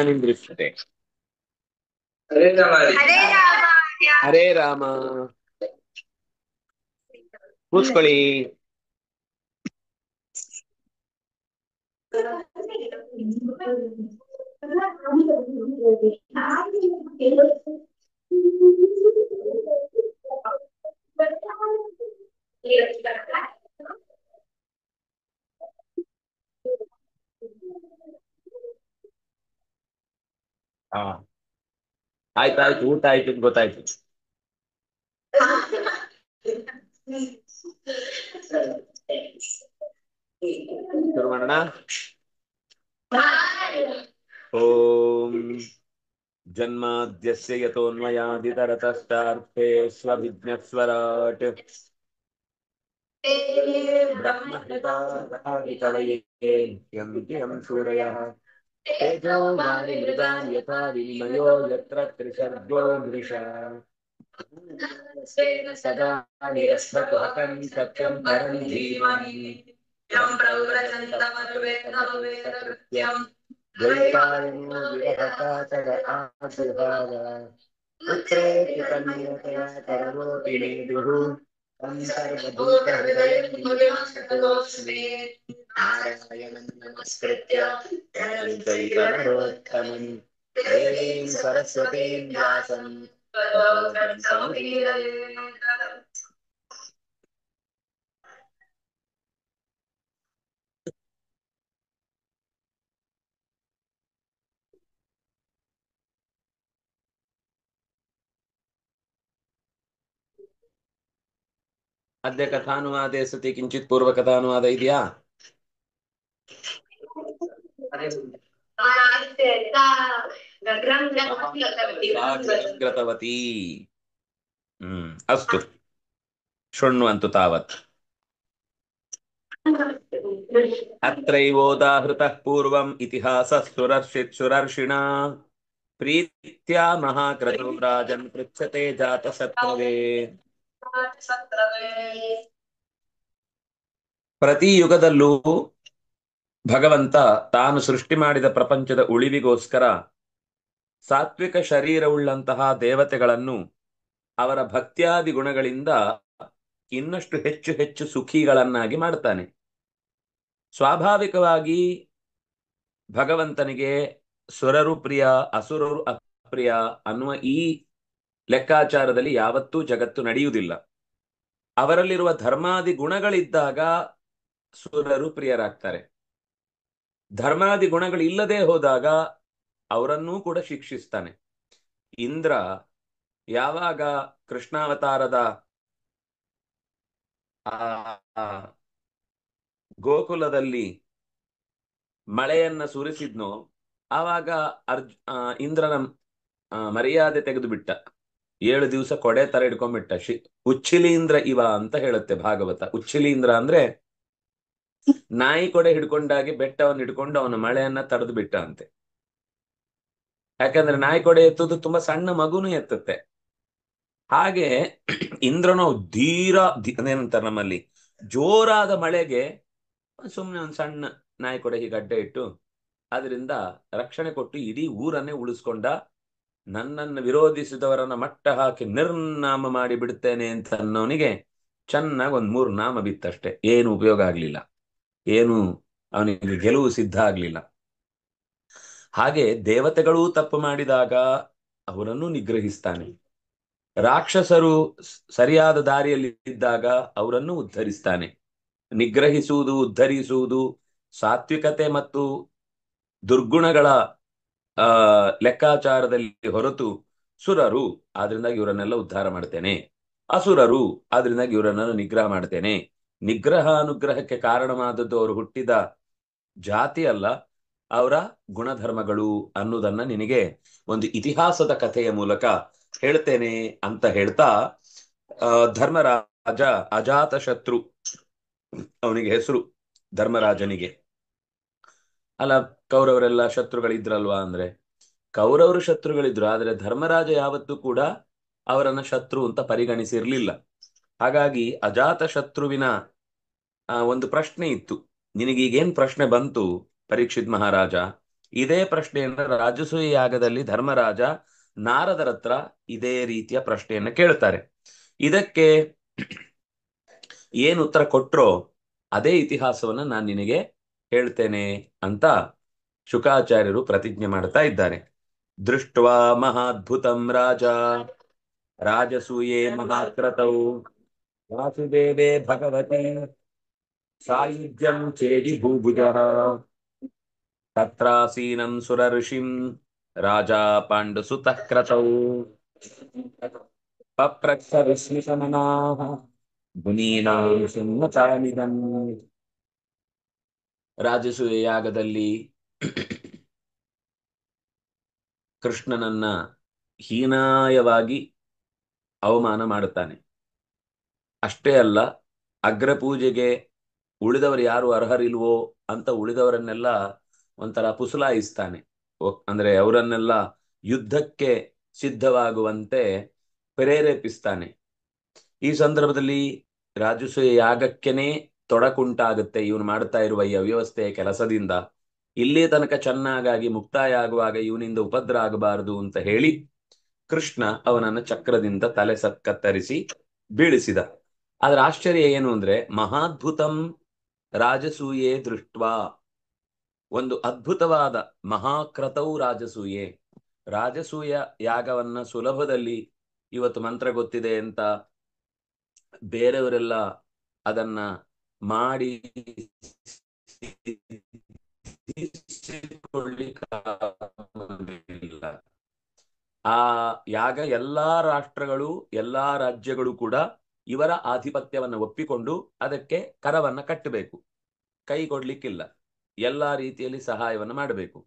ನಿಂದ್ರಿಸುತ್ತೆ. ಹರೇ ರಾಮ ಹರೇ ರಾಮ. ಕೂತ್ಕೊಳ್ಳಿ. ಹಾ, ಆಯ್ತಾಯ್ತು, ಊಟ ಆಯ್ತು ಅಂತ ಗೊತ್ತಾಯ್ತು. ಶುರು ಮಾಡೋಣ. ಓಂ ಜನ್ಮಾದ್ಯಸ್ಯ ಯತೋನ್ಮಯಾದಿತರತಶ್ಚಾರ್ಥೇ ಸ್ವವಿಘ್ನಸ್ವರಾಟ್ ಬ್ರಹ್ಮಹೃತಾದಿಕವಯೇ ಯಂ ಸೂರಯಃ ತೇಜೋ ವಾರಿಮೃದಾನ್ ಯಥಾ ವಿನಿಮಯೋ ಯತ್ರ ತ್ರಿಸರ್ಗೋ ಮೃಷಾ ಸದಾ ನಿರಸ್ತಕಂ ಸತ್ಯಂ ಪರಂ ಧೀಮಹಿ ಯಂ ಪ್ರವ್ರಜन्तಮನುವೇದನವೇದಕೃತ್ಯಂ ದ್ವೈಪಾಯನೋ ವಿರಹಕಾತರ ಆಶೀರ್ವಾದ ಪುತ್ರೇತಿ ತನ್ಮಯತಯಾ ಕರೋತಿ ನೇದುಃ तं सर्वभूतहृदयं मुनिमानतोऽस्मि नारायणं नमस्कृत्य नरं चैव नरोत्तमं देवीं सरस्वतीं व्यासं अद्य कथानुवादे सति किंचित पूर्व कथानुवाद ಇದೆಯಾ? ಗೃತವತಿ. ಅಸ್ತು ಶೃಣ್ವಂತು ತಾವತ್. ಅತ್ರೈವೋದಾಹೃತಃ ಪೂರ್ವಂ ಇತಿಹಾಸಃ ಸುರರ್ಷಿಣಾ ಪ್ರೀತ್ಯಾ ಮಹಾಕ್ರತೋ ರಾಜನ್ ಪೃಚ್ಛತೆ ಜಾತಶತ್ರವೇ. ಪ್ರತಿ ಯುಗದಲ್ಲೂ ಭಗವಂತ ತಾನು ಸೃಷ್ಟಿ ಮಾಡಿದ ಪ್ರಪಂಚದ ಉಳಿವಿಗೋಸ್ಕರ ಸಾತ್ವಿಕ ಶರೀರವುಳ್ಳಂತಹ ದೇವತೆಗಳನ್ನು ಅವರ ಭಕ್ತ್ಯಾದಿ ಗುಣಗಳಿಂದ ಇನ್ನಷ್ಟು ಹೆಚ್ಚು ಹೆಚ್ಚು ಸುಖಿಗಳನ್ನಾಗಿ ಮಾಡ್ತಾನೆ. ಸ್ವಾಭಾವಿಕವಾಗಿ ಭಗವಂತನಿಗೆ ಸುರರು ಪ್ರಿಯ, ಅಸುರರು ಅಪ್ರಿಯ ಅನ್ನುವ ಈ ಲೆಕ್ಕಾಚಾರದಲ್ಲಿ ಯಾವತ್ತೂ ಜಗತ್ತು ನಡೆಯುವುದಿಲ್ಲ. ಅವರಲ್ಲಿರುವ ಧರ್ಮಾದಿ ಗುಣಗಳಿದ್ದಾಗ ಸುರರು ಪ್ರಿಯರಾಗ್ತಾರೆ. ಧರ್ಮಾದಿ ಗುಣಗಳಿಲ್ಲದೆ ಹೋದಾಗ ಅವರನ್ನೂ ಕೂಡ ಶಿಕ್ಷಿಸ್ತಾನೆ. ಇಂದ್ರ ಯಾವಾಗ ಕೃಷ್ಣಾವತಾರದ ಗೋಕುಲದಲ್ಲಿ ಮಳೆಯನ್ನ ಸುರಿಸಿದ್ನೋ ಆವಾಗ ಇಂದ್ರನ ಮರ್ಯಾದೆ ತೆಗೆದು ಬಿಟ್ಟ. 7 ದಿವಸ ಕೊಡೆ ತರ ಹಿಡ್ಕೊಂಡ್ಬಿಟ್ಟ. ಉಚ್ಚಿಲೀಂದ್ರ ಇವ ಅಂತ ಹೇಳುತ್ತೆ ಭಾಗವತ. ಉಚ್ಚಿಲೀಂದ್ರ ಅಂದ್ರೆ ನಾಯಿ ಕೊಡೆ ಹಿಡ್ಕೊಂಡಾಗಿ ಬೆಟ್ಟವನ್ನು ಹಿಡ್ಕೊಂಡು ಅವನ ಮಳೆಯನ್ನ ತಡೆದು ಬಿಟ್ಟ ಅಂತೆ. ಯಾಕಂದ್ರೆ ನಾಯಿ ಕೊಡೆ ಎತ್ತುದು ತುಂಬಾ ಸಣ್ಣ ಮಗುನು ಎತ್ತುತ್ತೆ. ಹಾಗೆ ಇಂದ್ರನು ಏನಂತಾರೆ ನಮ್ಮಲ್ಲಿ ಜೋರಾದ ಮಳೆಗೆ ಸುಮ್ಮನೆ ಒಂದು ಸಣ್ಣ ನಾಯಿ ಕೊಡೆ ಹೀಗೆ ಅಡ್ಡ ಇಟ್ಟು ಅದರಿಂದ ರಕ್ಷಣೆ ಕೊಟ್ಟು ಇಡೀ ಊರನ್ನೇ ಉಳಿಸ್ಕೊಂಡ. ನನ್ನನ್ನು ವಿರೋಧಿಸಿದವರನ್ನ ಮಟ್ಟ ಹಾಕಿ ನಿರ್ನಾಮ ಮಾಡಿ ಬಿಡ್ತೇನೆ ಅಂತ ಅನ್ನೋನಿಗೆ ಚೆನ್ನಾಗಿ 3 ನಾಮ ಬಿತ್ತಷ್ಟೆ. ಏನು ಉಪಯೋಗ ಆಗ್ಲಿಲ್ಲ, ಏನು ಅವನಿಗೆ ಗೆಲುವು ಸಿದ್ಧ ಆಗ್ಲಿಲ್ಲ. ಹಾಗೆ ದೇವತೆಗಳೂ ತಪ್ಪು ಮಾಡಿದಾಗ ಅವರನ್ನು ನಿಗ್ರಹಿಸ್ತಾನೆ. ರಾಕ್ಷಸರು ಸರಿಯಾದ ದಾರಿಯಲ್ಲಿ ಇದ್ದಾಗ ಅವರನ್ನು ಉದ್ಧರಿಸ್ತಾನೆ. ನಿಗ್ರಹಿಸುವುದು, ಉದ್ಧರಿಸುವುದು ಸಾತ್ವಿಕತೆ ಮತ್ತು ದುರ್ಗುಣಗಳ ಲೆಕ್ಕಾಚಾರದಲ್ಲಿ ಹೊರತು ಸುರರು ಆದ್ರಿಂದ ಇವರನ್ನೆಲ್ಲ ಉದ್ಧಾರ ಮಾಡ್ತೇನೆ, ಅಸುರರು ಆದ್ರಿಂದ ಇವರನ್ನೆಲ್ಲ ನಿಗ್ರಹ ಮಾಡ್ತೇನೆ. ನಿಗ್ರಹ ಅನುಗ್ರಹಕ್ಕೆ ಕಾರಣವಾದದ್ದು ಅವರು ಹುಟ್ಟಿದ ಜಾತಿ ಅಲ್ಲ, ಅವರ ಗುಣಧರ್ಮಗಳು ಅನ್ನೋದನ್ನ ನಿನಗೆ ಒಂದು ಇತಿಹಾಸದ ಕಥೆಯ ಮೂಲಕ ಹೇಳ್ತೇನೆ ಅಂತ ಹೇಳ್ತಾ ಧರ್ಮರಾಜ ಅಜಾತ ಶತ್ರು ಅವನಿಗೆ ಹೆಸರು ಧರ್ಮರಾಜನಿಗೆ. ಅಲ್ಲ, ಕೌರವರೆಲ್ಲ ಶತ್ರುಗಳಿದ್ರಲ್ವಾ ಅಂದ್ರೆ ಕೌರವರು ಶತ್ರುಗಳಿದ್ರು, ಆದ್ರೆ ಧರ್ಮರಾಜ ಯಾವತ್ತೂ ಕೂಡ ಅವರನ್ನ ಶತ್ರು ಅಂತ ಪರಿಗಣಿಸಿರ್ಲಿಲ್ಲ. ಹಾಗಾಗಿ ಅಜಾತ ಶತ್ರುವಿನ ಒಂದು ಪ್ರಶ್ನೆ ಇತ್ತು. ನಿನಗೀಗೇನ್ ಪ್ರಶ್ನೆ ಬಂತು ಪರೀಕ್ಷಿತ್ ಮಹಾರಾಜ? ಇದೇ ಪ್ರಶ್ನೆಯನ್ನ ರಾಜಸೂಯ ಯಾಗದಲ್ಲಿ ಧರ್ಮರಾಜ ನಾರದರ ಹತ್ರ ಇದೇ ರೀತಿಯ ಪ್ರಶ್ನೆಯನ್ನ ಕೇಳ್ತಾರೆ. ಇದಕ್ಕೆ ಏನು ಉತ್ತರ ಕೊಟ್ರೋ ಅದೇ ಇತಿಹಾಸವನ್ನ ನಾನು ನಿನಗೆ ಹೇಳ್ತೇನೆ ಅಂತ ಶುಕಾಚಾರ್ಯರು ಪ್ರತಿಜ್ಞೆ ಮಾಡ್ತಾ ಇದ್ದಾರೆ. ದೃಷ್ಟ್ವಾ ಮಹಾದ್ಭುತಂ ರಾಜ ರಾಜಸೂಯೇ ಮಹಾಕ್ರತೌ ವಾಸುದೇವೇ ಭಗವತಿ ಸಾಯುಜ್ಯಂ ಚೇದಿ ಭೂಭುಜಃ ತತ್ರಾಸೀನಂ ಸುರ ಋಷಿಂ ರಾಜ ಪಾಂಡುಸುತಃ ಕ್ರತೌ ಪಪ್ರಚ್ಛ ವಿಸ್ಮಿತಮನಾಃ ಮುನೀನಾಂ ಸಿಂಹಚಾನಿದಂ. ರಾಜಸೂಯ ಯಾಗದಲ್ಲಿ ಕೃಷ್ಣನನ್ನ ಹೀನಾಯವಾಗಿ ಅವಮಾನ ಮಾಡುತ್ತಾನೆ. ಅಷ್ಟೇ ಅಲ್ಲ, ಅಗ್ರಪೂಜೆಗೆ ಉಳಿದವರು ಯಾರು ಅರ್ಹರಿಲ್ವೋ ಅಂತ ಉಳಿದವರನ್ನೆಲ್ಲ ಒಂಥರ ಪುಸಲಾಯಿಸ್ತಾನೆ. ಅಂದ್ರೆ ಅವರನ್ನೆಲ್ಲ ಯುದ್ಧಕ್ಕೆ ಸಿದ್ಧವಾಗುವಂತೆ ಪ್ರೇರೇಪಿಸ್ತಾನೆ. ಈ ಸಂದರ್ಭದಲ್ಲಿ ರಾಜಸೂಯ ಯಾಗಕ್ಕೆನೆ ತೊಡಕುಂಟಾಗುತ್ತೆ ಇವನು ಮಾಡ್ತಾ ಇರುವ ಈ ಅವ್ಯವಸ್ಥೆಯ ಕೆಲಸದಿಂದ. ಇಲ್ಲಿ ತನಕ ಚೆನ್ನಾಗಾಗಿ ಮುಕ್ತಾಯ ಆಗುವಾಗ ಇವನಿಂದ ಉಪದ್ರ ಆಗಬಾರದು ಅಂತ ಹೇಳಿ ಕೃಷ್ಣ ಅವನನ್ನು ಚಕ್ರದಿಂದ ತಲೆ ಕತ್ತರಿಸಿ ಬೀಳಿಸಿದ. ಆದ್ರೆ ಆಶ್ಚರ್ಯ ಏನು ಅಂದ್ರೆ ಮಹಾದ್ಭುತಂ ರಾಜಸೂಯೇ ದೃಷ್ಟ್ವಾ, ಒಂದು ಅದ್ಭುತವಾದ ಮಹಾಕ್ರತೌ ರಾಜಸೂಯೆ, ರಾಜಸೂಯ ಯಾಗವನ್ನ ಸುಲಭದಲ್ಲಿ ಇವತ್ತು ಮಂತ್ರ ಗೊತ್ತಿದೆ ಅಂತ ಬೇರೆಯವರೆಲ್ಲ ಅದನ್ನ ಮಾಡಿ ಆ ಯಾಗ ಎಲ್ಲಾ ರಾಷ್ಟ್ರಗಳು ಎಲ್ಲಾ ರಾಜ್ಯಗಳು ಕೂಡ ಇವರ ಆಧಿಪತ್ಯವನ್ನ ಒಪ್ಪಿಕೊಂಡು ಅದಕ್ಕೆ ಕರವನ್ನ ಕಟ್ಟಬೇಕು, ಕೈ ಕೊಡ್ಲಿಕ್ಕಿಲ್ಲ, ಎಲ್ಲಾ ರೀತಿಯಲ್ಲಿ ಸಹಾಯವನ್ನು ಮಾಡಬೇಕು.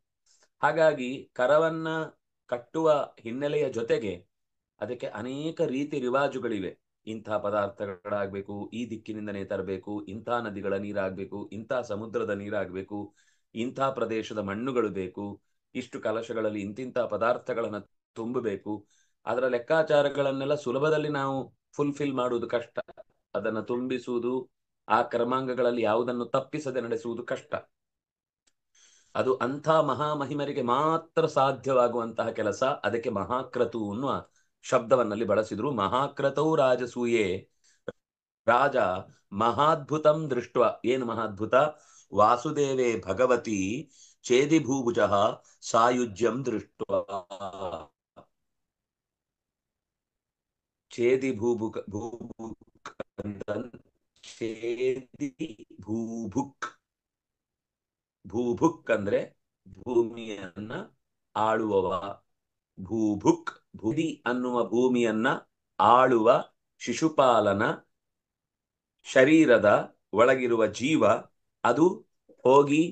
ಹಾಗಾಗಿ ಕರವನ್ನ ಕಟ್ಟುವ ಹಿನ್ನೆಲೆಯ ಜೊತೆಗೆ ಅದಕ್ಕೆ ಅನೇಕ ರೀತಿ ರಿವಾಜುಗಳಿವೆ. ಇಂಥ ಪದಾರ್ಥಗಳಾಗಬೇಕು, ಈ ದಿಕ್ಕಿನಿಂದನೇ ತರಬೇಕು, ಇಂಥ ನದಿಗಳ ನೀರಾಗಬೇಕು, ಇಂಥ ಸಮುದ್ರದ ನೀರಾಗಬೇಕು, ಇಂಥ ಪ್ರದೇಶದ ಮಣ್ಣುಗಳು ಬೇಕು, ಇಷ್ಟು ಕಲಶಗಳಲ್ಲಿ ಇಂತಿಂಥ ಪದಾರ್ಥಗಳನ್ನ ತುಂಬಬೇಕು. ಅದರ ಲೆಕ್ಕಾಚಾರಗಳನ್ನೆಲ್ಲ ಸುಲಭದಲ್ಲಿ ನಾವು ಫುಲ್ಫಿಲ್ ಮಾಡುವುದು ಕಷ್ಟ. ಅದನ್ನ ತುಂಬಿಸುವುದು, ಆ ಕ್ರಮಾಂಗಗಳಲ್ಲಿ ಯಾವುದನ್ನು ತಪ್ಪಿಸದೆ ನಡೆಸುವುದು ಕಷ್ಟ. ಅದು ಅಂಥ ಮಹಾಮಹಿಮರಿಗೆ ಮಾತ್ರ ಸಾಧ್ಯವಾಗುವಂತಹ ಕೆಲಸ. ಅದಕ್ಕೆ ಮಹಾಕ್ರತು ಅನ್ನುವ ಶಬ್ದವನ್ನಲ್ಲಿ ಬಳಸಿದ್ರು. ಮಹಾಕ್ರತೌ ರಾಜಸೂಯೆ, ರಾಜ ಮಹಾದ್ಭುತಂ ದೃಷ್ಟ. ಏನು ಮಹಾದ್ಭುತ? ವಾಸುದೇವೇ ಭಗವತಿ ಛೇದಿ ಭೂಭುಜ ಸಾಯುಜ್ಯಂ ದೃಷ್ಟ. ಛೇದಿ ಭೂಭುಕ್ ಭೂಭುಕ್ ಛೇದಿ ಭೂಭುಕ್. ಭೂಭುಕ್ ಅಂದ್ರೆ ಭೂಮಿಯನ್ನ ಆಳುವವ. ಭೂಭುಕ್ ಭೂದಿ ಅನ್ನುವ ಭೂಮಿಯನ್ನ ಆಳುವ ಶಿಶುಪಾಲನ ಶರೀರದ ಒಳಗಿರುವ ಜೀವ ಅದು ಹೋಗಿ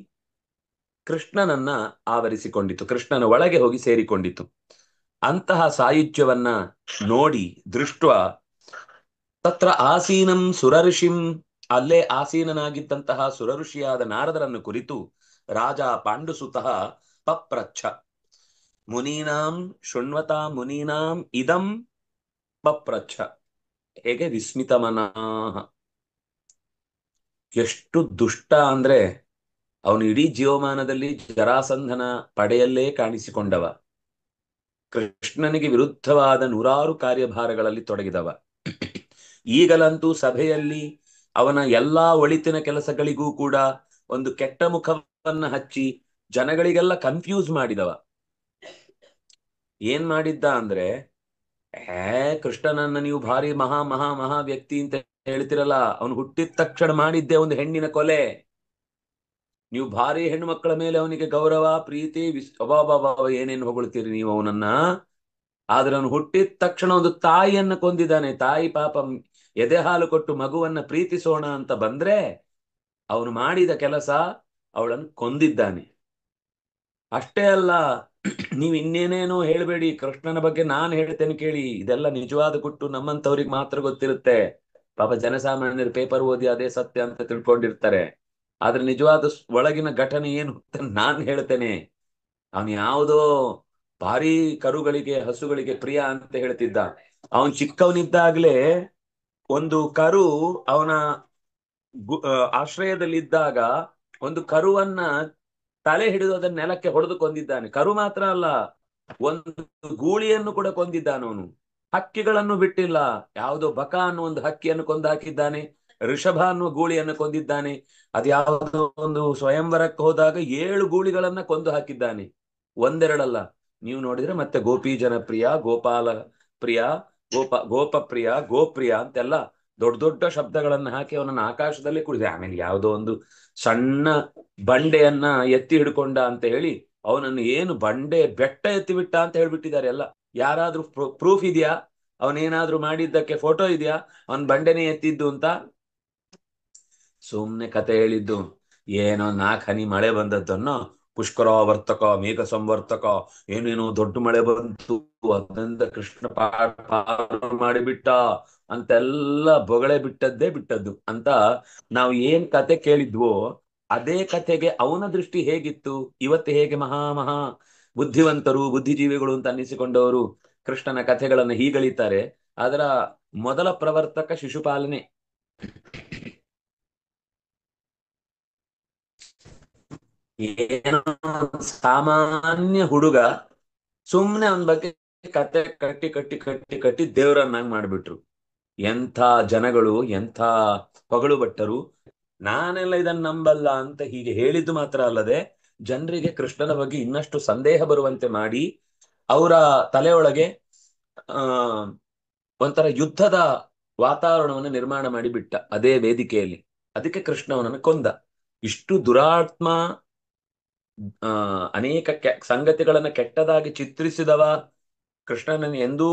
ಕೃಷ್ಣನನ್ನ ಆವರಿಸಿಕೊಂಡಿತು, ಕೃಷ್ಣನ ಒಳಗೆ ಹೋಗಿ ಸೇರಿಕೊಂಡಿತು. ಅಂತಹ ಸಾಯುಜ್ಯವನ್ನ ನೋಡಿ ದೃಷ್ಟ ತತ್ರ ಆಸೀನಂ ಸುರಋಷಿಂ, ಅಲ್ಲೇ ಆಸೀನನಾಗಿದ್ದಂತಹ ಸುರಋಷಿಯಾದ ನಾರದರನ್ನು ಕುರಿತು ರಾಜ ಪಾಂಡುಸುತಃ ಪಪ್ರಚ್ಛ. ಮುನೀನಾಂ ಶೃಣ್ವತಾ ಮುನೀನಾಂ ಇದಂ ಪಪ್ರಚ್ಛ. ಹೇಗೆ ವಿಸ್ಮಿತಮನಾಹ. ಎಷ್ಟು ದುಷ್ಟ ಅಂದ್ರೆ ಅವನು ಇಡೀ ಜೀವಮಾನದಲ್ಲಿ ಜರಾಸಂಧನ ಪಡೆಯಲ್ಲೇ ಕಾಣಿಸಿಕೊಂಡವ, ಕೃಷ್ಣನಿಗೆ ವಿರುದ್ಧವಾದ ನೂರಾರು ಕಾರ್ಯಭಾರಗಳಲ್ಲಿ ತೊಡಗಿದವ. ಈಗಲಂತೂ ಸಭೆಯಲ್ಲಿ ಅವನ ಎಲ್ಲಾ ಒಳಿತಿನ ಕೆಲಸಗಳಿಗೂ ಕೂಡ ಒಂದು ಕೆಟ್ಟ ಮುಖವನ್ನ ಹಚ್ಚಿ ಜನಗಳಿಗೆಲ್ಲ ಕನ್ಫ್ಯೂಸ್ ಮಾಡಿದವ. ಏನ್ ಮಾಡಿದ್ದ ಅಂದ್ರೆ, ಕೃಷ್ಣನನ್ನ ನೀವು ಭಾರಿ ಮಹಾ ಮಹಾ ಮಹಾ ವ್ಯಕ್ತಿ ಅಂತ ಹೇಳ್ತಿರಲ್ಲ, ಅವನು ಹುಟ್ಟಿದ ತಕ್ಷಣ ಮಾಡಿದ್ದೆ ಒಂದು ಹೆಣ್ಣಿನ ಕೊಲೆ. ನೀವು ಭಾರಿ ಹೆಣ್ಣು ಮಕ್ಕಳ ಮೇಲೆ ಅವನಿಗೆ ಗೌರವ ಪ್ರೀತಿ ಅಬಾಬಾಬಾ ಏನೇನು ಹೊಗಳ್ತೀರಿ ನೀವು ಅವನನ್ನ. ಆದ್ರೆ ಅವನು ಹುಟ್ಟಿದ ತಕ್ಷಣ ಒಂದು ತಾಯಿಯನ್ನ ಕೊಂದಿದ್ದಾನೆ. ತಾಯಿ ಪಾಪ ಎದೆ ಹಾಲು ಕೊಟ್ಟು ಮಗುವನ್ನ ಪ್ರೀತಿಸೋಣ ಅಂತ ಬಂದ್ರೆ ಅವನು ಮಾಡಿದ ಕೆಲಸ ಅವಳನ್ನು ಕೊಂದಿದ್ದಾನೆ. ಅಷ್ಟೇ ಅಲ್ಲ, ನೀವು ಇನ್ನೇನೇನೋ ಹೇಳ್ಬೇಡಿ, ಕೃಷ್ಣನ ಬಗ್ಗೆ ನಾನು ಹೇಳ್ತೇನೆ ಕೇಳಿ. ಇದೆಲ್ಲ ನಿಜವಾದ ಗುಟ್ಟು ನಮ್ಮಂತವ್ರಿಗೆ ಮಾತ್ರ ಗೊತ್ತಿರುತ್ತೆ. ಪಾಪ ಜನಸಾಮಾನ್ಯರು ಪೇಪರ್ ಓದಿ ಅದೇ ಸತ್ಯ ಅಂತ ತಿಳ್ಕೊಂಡಿರ್ತಾರೆ. ಆದ್ರೆ ನಿಜವಾದ ಒಳಗಿನ ಘಟನೆ ಏನು ನಾನು ಹೇಳ್ತೇನೆ. ಅವನು ಯಾವುದೋ ಭಾರಿ ಕರುಗಳಿಗೆ ಹಸುಗಳಿಗೆ ಪ್ರಿಯ ಅಂತ ಹೇಳ್ತಿದ್ದ. ಅವನ್ ಚಿಕ್ಕವನಿದ್ದಾಗ್ಲೇ ಒಂದು ಕರು ಅವನ ಆಶ್ರಯದಲ್ಲಿದ್ದಾಗ ಒಂದು ಕರುವನ್ನ ತಲೆ ಹಿಡಿದು ಅದನ್ನ ನೆಲಕ್ಕೆ ಹೊಡೆದು ಕೊಂದಿದ್ದಾನೆ. ಕರು ಮಾತ್ರ ಅಲ್ಲ, ಒಂದು ಗೂಳಿಯನ್ನು ಕೂಡ ಕೊಂದಿದ್ದಾನೆ ಅವನು. ಹಕ್ಕಿಗಳನ್ನು ಬಿಟ್ಟಿಲ್ಲ. ಯಾವುದೋ ಬಕ ಅನ್ನೋ ಒಂದು ಹಕ್ಕಿಯನ್ನು ಕೊಂದು ಹಾಕಿದ್ದಾನೆ. ಋಷಭ ಅನ್ನುವ ಗೂಳಿಯನ್ನು ಕೊಂದಿದ್ದಾನೆ. ಅದ್ಯಾವುದೋ ಒಂದು ಸ್ವಯಂವರಕ್ಕೆ ಹೋದಾಗ 7 ಗೂಳಿಗಳನ್ನ ಕೊಂದು ಹಾಕಿದ್ದಾನೆ. ಒಂದೆರಡಲ್ಲ. ನೀವು ನೋಡಿದ್ರೆ ಮತ್ತೆ ಗೋಪಿ ಜನಪ್ರಿಯ, ಗೋಪಾಲ ಪ್ರಿಯ, ಗೋಪಪ್ರಿಯ, ಗೋಪ್ರಿಯ ಅಂತೆಲ್ಲ ದೊಡ್ಡ ದೊಡ್ಡ ಶಬ್ದಗಳನ್ನ ಹಾಕಿ ಅವನನ್ನು ಆಕಾಶದಲ್ಲಿ ಕುಡಿದೆ. ಆಮೇಲೆ ಯಾವುದೋ ಒಂದು ಸಣ್ಣ ಬಂಡೆಯನ್ನ ಎತ್ತಿ ಹಿಡ್ಕೊಂಡ ಅಂತ ಹೇಳಿ ಅವನನ್ನು ಏನು ಬೆಟ್ಟ ಎತ್ತಿ ಬಿಟ್ಟ ಅಂತ ಹೇಳ್ಬಿಟ್ಟಿದ್ದಾರೆ ಎಲ್ಲ. ಯಾರಾದ್ರೂ ಪ್ರೂಫ್ ಇದೆಯಾ? ಅವನೇನಾದ್ರೂ ಮಾಡಿದ್ದಕ್ಕೆ ಫೋಟೋ ಇದೆಯಾ ಅವನ್ ಬಂಡೆನೇ ಎತ್ತಿದ್ದು ಅಂತ? ಸುಮ್ನೆ ಕತೆ ಹೇಳಿದ್ದು. ಏನೋ 4 ಹನಿ ಮಳೆ ಬಂದದ್ದನ್ನೋ, ಪುಷ್ಕರ ವರ್ತಕ, ಮೇಘ ಸಂವರ್ತಕ, ಏನೇನೋ ದೊಡ್ಡ ಮಳೆ ಬಂತು, ಅದರಿಂದ ಕೃಷ್ಣ ಪಾರು ಮಾಡಿಬಿಟ್ಟ ಅಂತೆಲ್ಲ ಬೊಗಳೆ ಬಿಟ್ಟದ್ದು ಅಂತ ನಾವು ಏನ್ ಕತೆ ಕೇಳಿದ್ವೋ ಅದೇ ಕತೆಗೆ ಅವನ ದೃಷ್ಟಿ ಹೇಗಿತ್ತು, ಇವತ್ತು ಹೇಗೆ ಮಹಾ ಮಹಾ ಬುದ್ಧಿವಂತರು, ಬುದ್ಧಿಜೀವಿಗಳು ಅಂತ ಅನ್ನಿಸಿಕೊಂಡವರು ಕೃಷ್ಣನ ಕಥೆಗಳನ್ನು ಹೀಗಳಿತಾರೆ. ಅದರ ಮೊದಲ ಪ್ರವರ್ತಕ ಶಿಶುಪಾಲನೆ. ಏನೋ ಸಾಮಾನ್ಯ ಹುಡುಗ, ಸುಮ್ನೆ ಅವನ ಬಗ್ಗೆ ಕತೆ ಕಟ್ಟಿ ಕಟ್ಟಿ ಕಟ್ಟಿ ಕಟ್ಟಿ ದೇವರನ್ನಾಗಿ ಮಾಡ್ಬಿಟ್ರು. ಎಂಥ ಜನಗಳು, ಎಂಥ ಹೊಗಳು ಭಟ್ಟರು. ನಾನೆಲ್ಲ ಇದನ್ನ ನಂಬಲ್ಲ ಅಂತ ಹೀಗೆ ಹೇಳಿದ್ದು ಮಾತ್ರ ಅಲ್ಲದೆ ಜನರಿಗೆ ಕೃಷ್ಣನ ಬಗ್ಗೆ ಇನ್ನಷ್ಟು ಸಂದೇಹ ಬರುವಂತೆ ಮಾಡಿ ಅವರ ತಲೆಯೊಳಗೆ ಆ ಒಂಥರ ಯುದ್ಧದ ವಾತಾವರಣವನ್ನು ನಿರ್ಮಾಣ ಮಾಡಿ ಬಿಟ್ಟ ಅದೇ ವೇದಿಕೆಯಲ್ಲಿ. ಅದಕ್ಕೆ ಕೃಷ್ಣ ಅವನನ್ನು ಕೊಂದ. ಇಷ್ಟು ದುರಾತ್ಮ, ಅನೇಕ ಸಂಗತಿಗಳನ್ನ ಕೆಟ್ಟದಾಗಿ ಚಿತ್ರಿಸಿದವ ಕೃಷ್ಣನನ್ನು ಎಂದೂ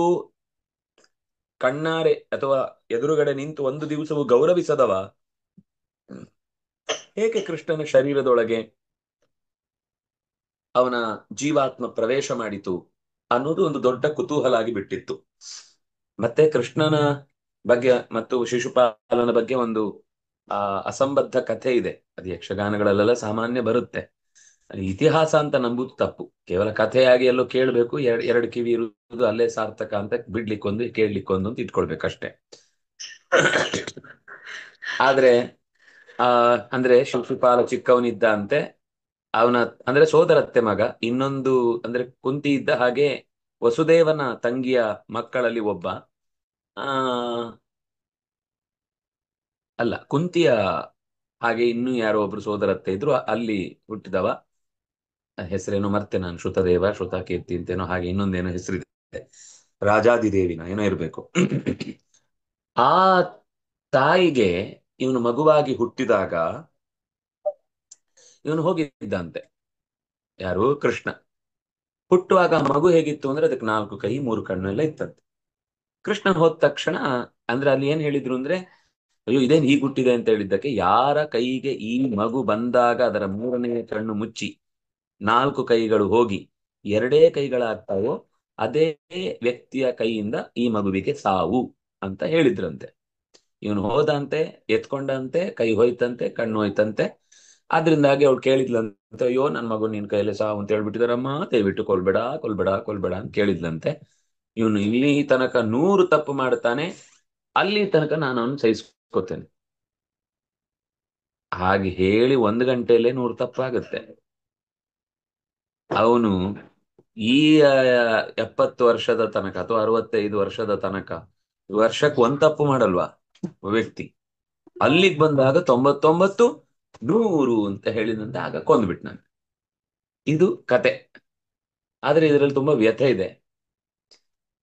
ಕಣ್ಣಾರೆ ಅಥವಾ ಎದುರುಗಡೆ ನಿಂತು ಒಂದು ದಿವಸವೂ ಗೌರವಿಸದವ ಹೇಗೆ ಕೃಷ್ಣನ ಶರೀರದೊಳಗೆ ಅವನ ಜೀವಾತ್ಮ ಪ್ರವೇಶ ಮಾಡಿತು ಅನ್ನೋದು ಒಂದು ದೊಡ್ಡ ಕುತೂಹಲ ಆಗಿ ಬಿಟ್ಟಿತ್ತು. ಮತ್ತೆ ಕೃಷ್ಣನ ಬಗ್ಗೆ ಮತ್ತು ಶಿಶುಪಾಲನ ಬಗ್ಗೆ ಒಂದು ಅಸಂಬದ್ಧ ಕಥೆ ಇದೆ. ಅದು ಯಕ್ಷಗಾನಗಳಲ್ಲೆಲ್ಲ ಸಾಮಾನ್ಯ ಬರುತ್ತೆ. ಇತಿಹಾಸ ಅಂತ ನಂಬುದು ತಪ್ಪು. ಕೇವಲ ಕಥೆಯಾಗಿ ಎಲ್ಲೋ ಕೇಳಬೇಕು, ಎರಡು ಕಿವಿ ಇರುವುದು ಅಲ್ಲೇ ಸಾರ್ಥಕ ಅಂತ ಬಿಡ್ಲಿಕ್ಕೊಂದು ಕೇಳ್ಲಿಕ್ಕೊಂದು ಅಂತ ಇಟ್ಕೊಳ್ಬೇಕಷ್ಟೆ. ಆದ್ರೆ ಅಂದ್ರೆ ಶಿಶುಪಾಲ ಚಿಕ್ಕವನಿದ್ದ ಅಂತೆ. ಅವನ ಅಂದ್ರೆ ಸೋದರತ್ತೆ ಮಗ. ಇನ್ನೊಂದು ಅಂದ್ರೆ ಕುಂತಿ ಇದ್ದ ಹಾಗೆ ವಸುದೇವನ ತಂಗಿಯ ಮಕ್ಕಳಲ್ಲಿ ಒಬ್ಬ. ಆ ಅಲ್ಲ, ಕುಂತಿಯ ಹಾಗೆ ಇನ್ನೂ ಯಾರೋ ಒಬ್ರು ಸೋದರತ್ತೆ ಇದ್ರು, ಅಲ್ಲಿ ಹುಟ್ಟಿದವ. ಹೆಸರೇನೋ ಮರ್ತೆ ನಾನು, ಶ್ರುತದೇವ, ಶ್ರುತಕೀರ್ತಿ ಅಂತೇನೋ ಹಾಗೆ ಇನ್ನೊಂದೇನೋ ಹೆಸರಿದೆ, ರಾಜಾದಿದೇವಿನ ಏನೋ ಇರ್ಬೇಕು. ಆ ತಾಯಿಗೆ ಇವನು ಮಗುವಾಗಿ ಹುಟ್ಟಿದಾಗ ಇವನು ಹೋಗಿದ್ದಂತೆ. ಯಾರು? ಕೃಷ್ಣ. ಹುಟ್ಟುವಾಗ ಮಗು ಹೇಗಿತ್ತು ಅಂದ್ರೆ ಅದಕ್ಕೆ 4 ಕೈ 3 ಕಣ್ಣು ಎಲ್ಲ ಇತ್ತಂತೆ. ಕೃಷ್ಣ ಹೋದ ತಕ್ಷಣ ಅಂದ್ರೆ ಅಲ್ಲಿ ಏನ್ ಹೇಳಿದ್ರು ಅಂದ್ರೆ, ಅಯ್ಯೋ ಇದೇನ್ ಹೀಗೆ ಹುಟ್ಟಿದೆ ಅಂತ ಹೇಳಿದ್ದಕ್ಕೆ, ಯಾರ ಕೈಗೆ ಈ ಮಗು ಬಂದಾಗ ಅದರ 3ನೇ ಕಣ್ಣು ಮುಚ್ಚಿ 4 ಕೈಗಳು ಹೋಗಿ 2 ಕೈಗಳಾಗ್ತಾವೋ ಅದೇ ವ್ಯಕ್ತಿಯ ಕೈಯಿಂದ ಈ ಮಗುವಿಗೆ ಸಾವು ಅಂತ ಹೇಳಿದ್ರಂತೆ. ಇವನು ಹೋದಂತೆ, ಎತ್ಕೊಂಡಂತೆ, ಕೈ ಹೋಯ್ತಂತೆ, ಕಣ್ಣು ಹೋಯ್ತಂತೆ. ಆದ್ರಿಂದಾಗಿ ಅವಳು ಕೇಳಿದ್ಲಂತೆ, ಅಯ್ಯೋ ನನ್ ಮಗು ನಿನ್ ಕೈಯಲ್ಲಿ ಸಾವು ಅಂತ ಹೇಳ್ಬಿಟ್ಟಿದಾರಮ್ಮ, ದಯವಿಟ್ಟು ಕೊಲ್ಬೇಡ ಕೊಲ್ಬೇಡ ಕೊಲ್ಬೇಡ ಅಂತ ಕೇಳಿದ್ಲಂತೆ. ಇವನು ಇಲ್ಲಿ ತನಕ 100 ತಪ್ಪು ಮಾಡ್ತಾನೆ, ಅಲ್ಲಿ ತನಕ ನಾನು ಅವನು ಸಹಿಸ್ಕೋತೇನೆ ಹಾಗೆ ಹೇಳಿ 1 ಗಂಟೆಯಲ್ಲೇ 100 ತಪ್ಪಾಗುತ್ತೆ. ಅವನು ಈ 70 ವರ್ಷದ ತನಕ ಅಥವಾ 65 ವರ್ಷದ ತನಕ ವರ್ಷಕ್ಕೆ 1 ತಪ್ಪು ಮಾಡಲ್ವಾ ವ್ಯಕ್ತಿ? ಅಲ್ಲಿಗೆ ಬಂದಾಗ 99 100 ಅಂತ ಹೇಳಿದಂತೆ ಆಗ ಕೊಂದ್ಬಿಟ್ ನಾನು. ಇದು ಕತೆ. ಆದ್ರೆ ಇದರಲ್ಲಿ ತುಂಬಾ ವ್ಯಥೆ ಇದೆ.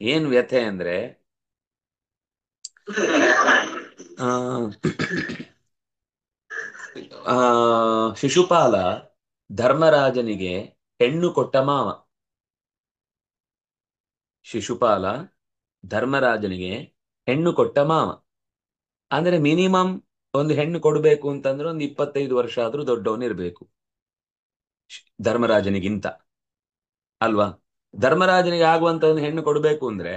ಏನ್ ವ್ಯಥೆ ಅಂದ್ರೆ ಆ ಶಿಶುಪಾಲ ಧರ್ಮರಾಜನಿಗೆ ಹೆಣ್ಣು ಕೊಟ್ಟ ಮಾವ. ಶಿಶುಪಾಲ ಧರ್ಮರಾಜನಿಗೆ ಹೆಣ್ಣು ಕೊಟ್ಟ ಮಾವ. ಅಂದ್ರೆ ಮಿನಿಮಮ್ ಒಂದು ಹೆಣ್ಣು ಕೊಡ್ಬೇಕು ಅಂತಂದ್ರೆ ಒಂದು 25 ವರ್ಷ ಆದ್ರೂ ದೊಡ್ಡವನಿರ್ಬೇಕು ಧರ್ಮರಾಜನಿಗಿಂತ, ಅಲ್ವಾ? ಧರ್ಮರಾಜನಿಗೆ ಆಗುವಂತ ಒಂದು ಹೆಣ್ಣು ಕೊಡ್ಬೇಕು ಅಂದ್ರೆ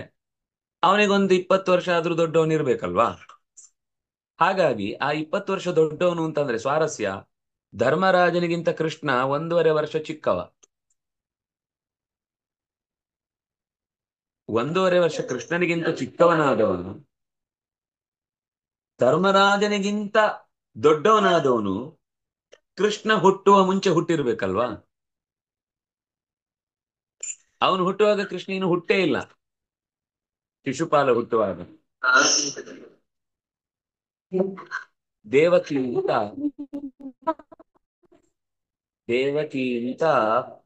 ಅವನಿಗೊಂದು 20 ವರ್ಷ ಆದ್ರೂ ದೊಡ್ಡವನಿರ್ಬೇಕಲ್ವಾ? ಹಾಗಾಗಿ ಆ 20 ವರ್ಷ ದೊಡ್ಡವನು ಅಂತಂದ್ರೆ ಸ್ವಾರಸ್ಯ, ಧರ್ಮರಾಜನಿಗಿಂತ ಕೃಷ್ಣ 1.5 ವರ್ಷ ಚಿಕ್ಕವ. 1.5 ವರ್ಷ ಕೃಷ್ಣನಿಗಿಂತ ಚಿಕ್ಕವನಾದವನು ಧರ್ಮರಾಜನಿಗಿಂತ ದೊಡ್ಡವನಾದವನು ಕೃಷ್ಣ ಹುಟ್ಟುವ ಮುಂಚೆ ಹುಟ್ಟಿರ್ಬೇಕಲ್ವಾ? ಅವನು ಹುಟ್ಟುವಾಗ ಕೃಷ್ಣ ಇನ್ನು ಹುಟ್ಟೇ ಇಲ್ಲ. ಶಿಶುಪಾಲ ಹುಟ್ಟುವಾಗ ದೇವಕಿ ಅಂತ ದೇವಕಿ ಅಂತ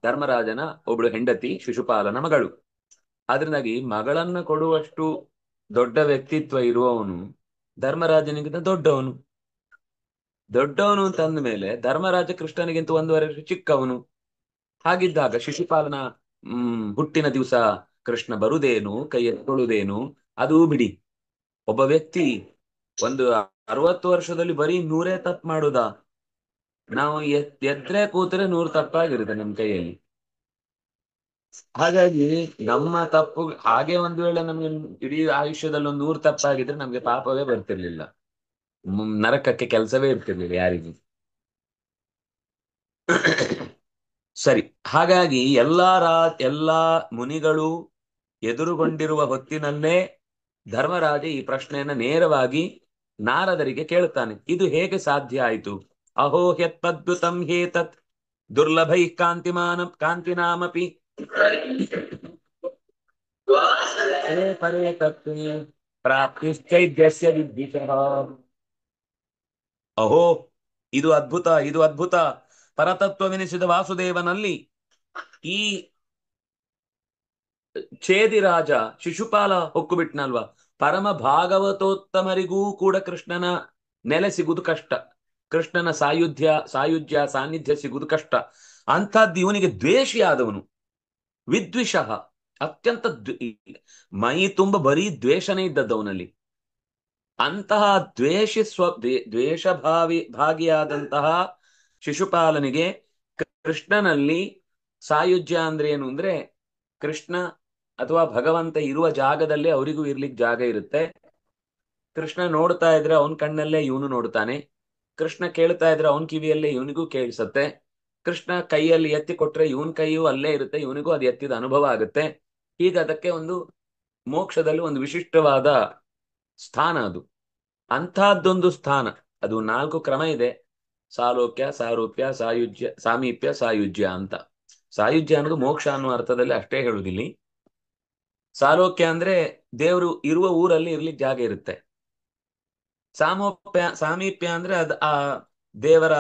ಧರ್ಮರಾಜನ ಒಬ್ಳು ಹೆಂಡತಿ ಶಿಶುಪಾಲನ ಮಗಳು. ಅದರಿಂದಾಗಿ ಮಗಳನ್ನ ಕೊಡುವಷ್ಟು ದೊಡ್ಡ ವ್ಯಕ್ತಿತ್ವ ಇರುವವನು ಧರ್ಮರಾಜನಿಗಿಂತ ದೊಡ್ಡವನು. ದೊಡ್ಡವನು ಅಂತ ಅಂದ ಮೇಲೆ ಧರ್ಮರಾಜ ಕೃಷ್ಣನಿಗಿಂತ 1.5 ವರ್ಷ ಚಿಕ್ಕವನು. ಹಾಗಿದ್ದಾಗ ಶಿಶುಪಾಲನ ಹುಟ್ಟಿನ ದಿವಸ ಕೃಷ್ಣ ಬರುದೇನು, ಕೈ ಎತ್ಕೊಳ್ಳುವುದೇನು, ಅದೂ ಬಿಡಿ. ಒಬ್ಬ ವ್ಯಕ್ತಿ ಒಂದು 60 ವರ್ಷದಲ್ಲಿ ಬರೀ 100 ತಪ್ಪು ಮಾಡುದಾ? ನಾವು ಎದ್ರೆ ಕೂತ್ರೆ 100 ತಪ್ಪಾಗಿರುತ್ತೆ ನಮ್ಮ ಕೈಯಲ್ಲಿ. ಹಾಗಾಗಿ ನಮ್ಮ ತಪ್ಪು ಹಾಗೆ ಒಂದು ವೇಳೆ ನಮ್ಗೆ ಇಡೀ ಆಯುಷ್ಯದಲ್ಲಿ 100 ತಪ್ಪಾಗಿದ್ರೆ ನಮ್ಗೆ ಪಾಪವೇ ಬರ್ತಿರ್ಲಿಲ್ಲ, ನರಕಕ್ಕೆ ಕೆಲಸವೇ ಇರ್ತಿರ್ಲಿಲ್ಲ ಯಾರಿಗೂ. ಸರಿ, ಹಾಗಾಗಿ ಎಲ್ಲಾ ಮುನಿಗಳು ಎದುರುಗೊಂಡಿರುವ ಹೊತ್ತಿನಲ್ಲೇ ಧರ್ಮರಾಜ ಈ ಪ್ರಶ್ನೆಯನ್ನ ನೇರವಾಗಿ ನಾರದರಿಗೆ ಕೇಳುತ್ತಾನೆ. ಇದು ಹೇಗೆ ಸಾಧ್ಯ ಆಯಿತು? ಅಹೋ ಹ್ಯತ್ಪದ್ಭುತಂ ಹೇತತ್ ದುರ್ಲಭೈ ಕಾಂತಿನಾಮಪಿ ಪರೇ ತತ್ವೇ ಪ್ರಾಪ್ತಿಶ್ಚೈದ್ಯಸ್ಯ ವಿದ್ವಿಷಃ. ಅಹೋ, ಇದು ಅದ್ಭುತ, ಇದು ಅದ್ಭುತ. ಪರತತ್ವವೆನಿಸಿದ ವಾಸುದೇವನಲ್ಲಿ ಈ ಛೇದಿ ರಾಜ ಶಿಶುಪಾಲ ಹೊಕ್ಕು ಬಿಟ್ನಲ್ವಾ? ಪರಮ ಭಾಗವತೋತ್ತಮರಿಗೂ ಕೂಡ ಕೃಷ್ಣನ ನೆಲೆ ಸಿಗುವುದು ಕಷ್ಟ, ಕೃಷ್ಣನ ಸಾಯುಜ್ಯ ಸಾನ್ನಿಧ್ಯ ಸಿಗುವುದು ಕಷ್ಟ. ಅಂಥದ್ದು ಇವನಿಗೆ ದ್ವೇಷಿಯಾದವನು, ವಿದ್ವಿಷಃ, ಅತ್ಯಂತ ಮೈ ತುಂಬ ಬರೀ ದ್ವೇಷನೇ ಇದ್ದದ್ದವನಲ್ಲಿ. ಅಂತಹ ಭಾಗಿಯಾದಂತಹ ಶಿಶುಪಾಲನಿಗೆ ಕೃಷ್ಣನಲ್ಲಿ ಸಾಯುಜ್ಯ ಅಂದ್ರೆ ಏನು ಅಂದ್ರೆ, ಕೃಷ್ಣ ಅಥವಾ ಭಗವಂತ ಇರುವ ಜಾಗದಲ್ಲೇ ಅವರಿಗೂ ಇರ್ಲಿಕ್ಕೆ ಜಾಗ ಇರುತ್ತೆ. ಕೃಷ್ಣ ನೋಡ್ತಾ ಇದ್ರೆ ಅವನ್ ಕಣ್ಣಲ್ಲೇ ಇವನು ನೋಡ್ತಾನೆ, ಕೃಷ್ಣ ಕೇಳ್ತಾ ಇದ್ರೆ ಅವನ್ ಕಿವಿಯಲ್ಲೇ ಇವನಿಗೂ ಕೇಳಿಸತ್ತೆ, ಕೃಷ್ಣ ಕೈಯಲ್ಲಿ ಎತ್ತಿ ಕೊಟ್ರೆ ಇವನ್ ಕೈಯೂ ಅಲ್ಲೇ ಇರುತ್ತೆ, ಇವನಿಗೂ ಅದು ಎತ್ತಿದ ಅನುಭವ ಆಗುತ್ತೆ. ಈಗ ಅದಕ್ಕೆ ಒಂದು ಮೋಕ್ಷದಲ್ಲಿ ಒಂದು ವಿಶಿಷ್ಟವಾದ ಸ್ಥಾನ ಅದು. ಅಂಥದ್ದೊಂದು ಸ್ಥಾನ, ಅದು 4 ಕ್ರಮ ಇದೆ: ಸಾಲೋಕ್ಯ, ಸಾರೂಪ್ಯ, ಸಾಯುಜ್ಯ, ಸಾಮೀಪ್ಯ, ಸಾಯುಜ್ಯ ಅಂತ. ಸಾಯುಜ್ಯ ಅನ್ನೋದು ಮೋಕ್ಷ ಅನ್ನೋ ಅರ್ಥದಲ್ಲಿ ಅಷ್ಟೇ ಹೇಳುದಿಲ್ಲಿ. ಸಾಲೋಕ್ಯ ಅಂದ್ರೆ ದೇವರು ಇರುವ ಊರಲ್ಲಿ ಇರ್ಲಿಕ್ಕೆ ಜಾಗ ಇರುತ್ತೆ. ಸಾಮೀಪ್ಯ ಅಂದ್ರೆ ಆ ದೇವರ